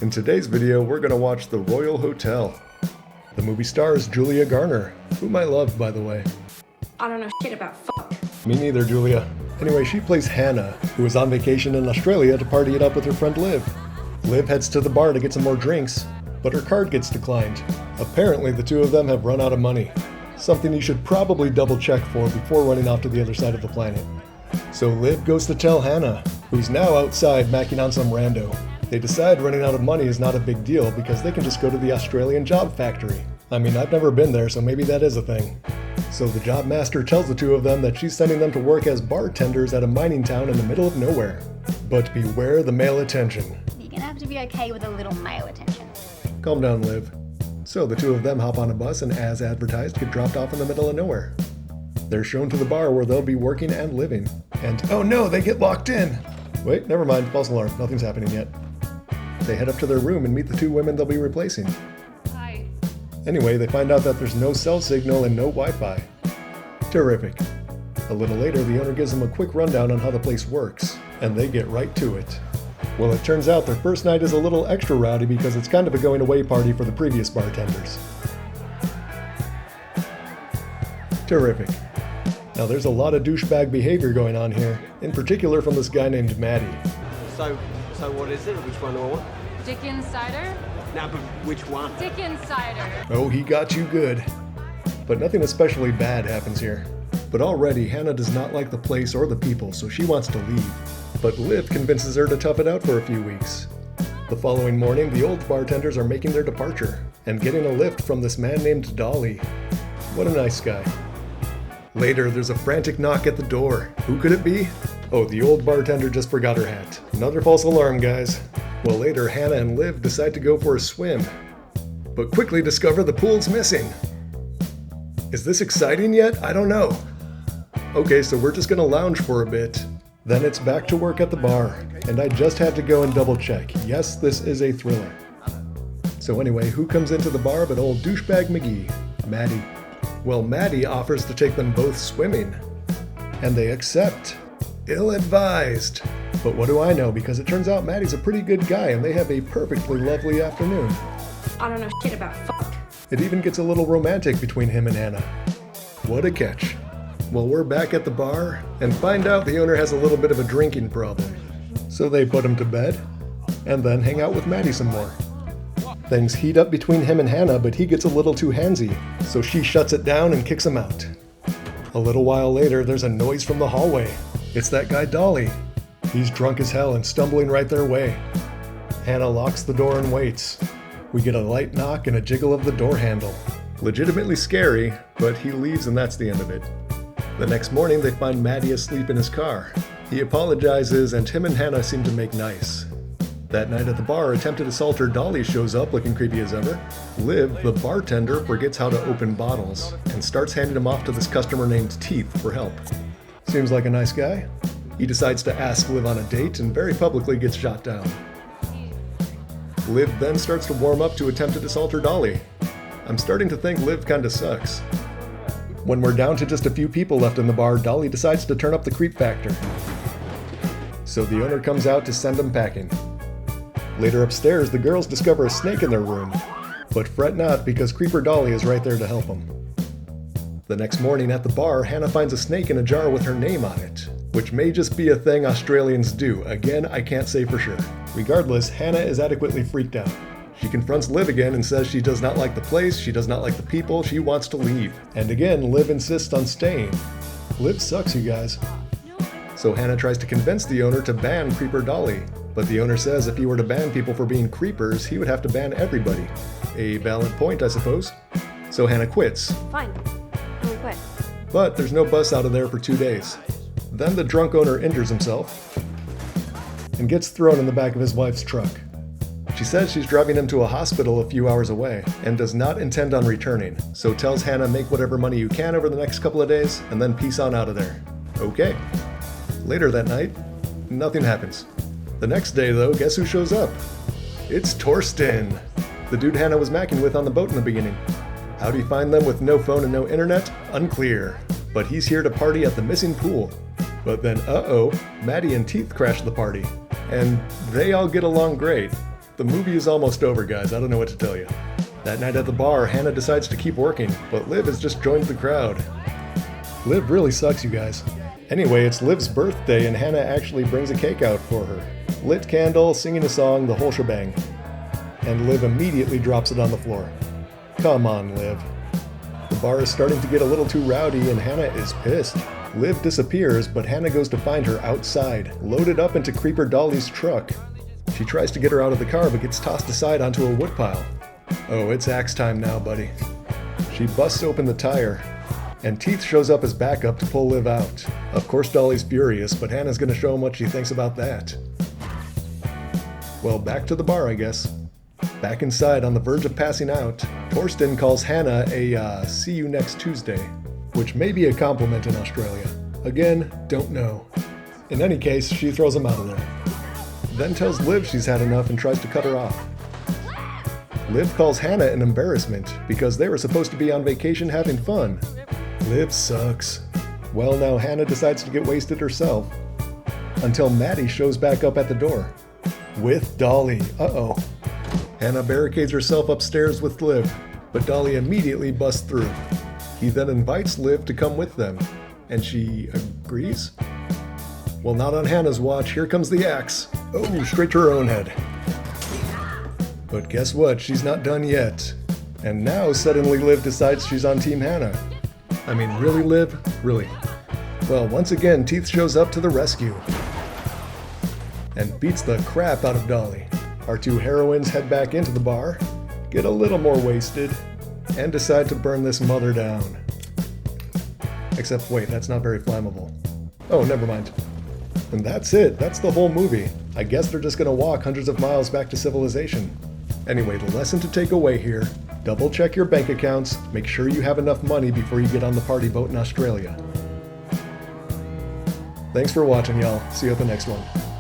In today's video, we're gonna watch The Royal Hotel. The movie stars Julia Garner, whom I love, by the way. I don't know shit about fuck. Me neither, Julia. Anyway, she plays Hannah, who is on vacation in Australia to party it up with her friend Liv. Liv heads to the bar to get some more drinks, but her card gets declined. Apparently, the two of them have run out of money. Something you should probably double check for before running off to the other side of the planet. So Liv goes to tell Hannah, who's now outside macking on some rando. They decide running out of money is not a big deal because they can just go to the Australian job factory. I mean, I've never been there, so maybe that is a thing. So the job master tells the two of them that she's sending them to work as bartenders at a mining town in the middle of nowhere. But beware the male attention. You're gonna have to be okay with a little male attention. Calm down, Liv. So the two of them hop on a bus and, as advertised, get dropped off in the middle of nowhere. They're shown to the bar where they'll be working and living. And oh no, they get locked in! Wait, never mind, false alarm, nothing's happening yet. They head up to their room and meet the two women they'll be replacing. Hi. Anyway, they find out that there's no cell signal and no Wi-Fi. Terrific. A little later, the owner gives them a quick rundown on how the place works, and they get right to it. Well, it turns out their first night is a little extra rowdy because it's kind of a going-away party for the previous bartenders. Terrific. Now, there's a lot of douchebag behavior going on here, in particular from this guy named Maddie. So what is it? Which one do I want? Dickens cider? No, but which one? Dickens cider. Oh, he got you good. But nothing especially bad happens here. But already, Hannah does not like the place or the people, so she wants to leave. But Liv convinces her to tough it out for a few weeks. The following morning, the old bartenders are making their departure, and getting a lift from this man named Dolly. What a nice guy. Later, there's a frantic knock at the door. Who could it be? Oh, the old bartender just forgot her hat. Another false alarm, guys. Well, later, Hannah and Liv decide to go for a swim, but quickly discover the pool's missing. Is this exciting yet? I don't know. Okay, so we're just gonna lounge for a bit. Then it's back to work at the bar, and I just had to go and double check. Yes, this is a thriller. So anyway, who comes into the bar but old douchebag McGee? Maddie. Well, Maddie offers to take them both swimming, and they accept. Ill-advised. But what do I know, because it turns out Maddie's a pretty good guy and they have a perfectly lovely afternoon. I don't know shit about fuck. It even gets a little romantic between him and Hannah. What a catch. Well, we're back at the bar and find out the owner has a little bit of a drinking problem. So they put him to bed and then hang out with Maddie some more. Things heat up between him and Hannah, but he gets a little too handsy, so she shuts it down and kicks him out. A little while later, there's a noise from the hallway. It's that guy Dolly. He's drunk as hell and stumbling right their way. Hannah locks the door and waits. We get a light knock and a jiggle of the door handle. Legitimately scary, but he leaves and that's the end of it. The next morning, they find Maddie asleep in his car. He apologizes and him and Hannah seem to make nice. That night at the bar, attempted assaulter Dolly shows up looking creepy as ever. Liv, the bartender, forgets how to open bottles and starts handing them off to this customer named Teeth for help. Seems like a nice guy. He decides to ask Liv on a date and very publicly gets shot down. Liv then starts to warm up to attempted assaulter Dolly. I'm starting to think Liv kinda sucks. When we're down to just a few people left in the bar, Dolly decides to turn up the creep factor. So the owner comes out to send them packing. Later upstairs, the girls discover a snake in their room. But fret not, because Creeper Dolly is right there to help them. The next morning at the bar, Hannah finds a snake in a jar with her name on it, which may just be a thing Australians do. Again, I can't say for sure. Regardless, Hannah is adequately freaked out. She confronts Liv again and says she does not like the place, she does not like the people, she wants to leave. And again, Liv insists on staying. Liv sucks, you guys. So Hannah tries to convince the owner to ban Creeper Dolly, but the owner says if he were to ban people for being creepers, he would have to ban everybody. A valid point, I suppose. So Hannah quits. Fine. I'm quit. But there's no bus out of there for 2 days. Then the drunk owner injures himself and gets thrown in the back of his wife's truck. She says she's driving him to a hospital a few hours away and does not intend on returning, so tells Hannah make whatever money you can over the next couple of days and then peace on out of there. Okay. Later that night, nothing happens. The next day though, guess who shows up? It's Torsten, the dude Hannah was macking with on the boat in the beginning. How'd he find them with no phone and no internet? Unclear. But he's here to party at the missing pool. But then, Maddie and Teeth crash the party. And they all get along great. The movie is almost over, guys. I don't know what to tell you. That night at the bar, Hanna decides to keep working, but Liv has just joined the crowd. Liv really sucks, you guys. Anyway, it's Liv's birthday and Hanna actually brings a cake out for her. Lit candle, singing a song, the whole shebang. And Liv immediately drops it on the floor. Come on, Liv. The bar is starting to get a little too rowdy and Hanna is pissed. Liv disappears, but Hanna goes to find her outside, loaded up into Creeper Dolly's truck. She tries to get her out of the car but gets tossed aside onto a woodpile. Oh, it's axe time now, buddy. She busts open the tire, and Teeth shows up as backup to pull Liv out. Of course Dolly's furious, but Hannah's gonna show him what she thinks about that. Well, back to the bar, I guess. Back inside, on the verge of passing out, Torsten calls Hanna a see you next Tuesday, which may be a compliment in Australia. Again, don't know. In any case, she throws him out of there. Then tells Liv she's had enough and tries to cut her off. Liv calls Hanna an embarrassment because they were supposed to be on vacation having fun. Liv sucks. Well, now Hanna decides to get wasted herself. Until Maddie shows back up at the door. With Dolly. Uh-oh. Hanna barricades herself upstairs with Liv, but Dolly immediately busts through. He then invites Liv to come with them, and she agrees? Well, not on Hanna's watch. Here comes the axe. Oh, straight to her own head. But guess what? She's not done yet. And now suddenly Liv decides she's on Team Hanna. I mean, really, Liv? Really? Well, once again, Teeth shows up to the rescue and beats the crap out of Dolly. Our two heroines head back into the bar, get a little more wasted, and decide to burn this mother down. Except, wait, that's not very flammable. Oh, never mind. And that's it. That's the whole movie. I guess they're just gonna walk hundreds of miles back to civilization. Anyway, the lesson to take away here: double check your bank accounts, make sure you have enough money before you get on the party boat in Australia. Thanks for watching, y'all. See you at the next one.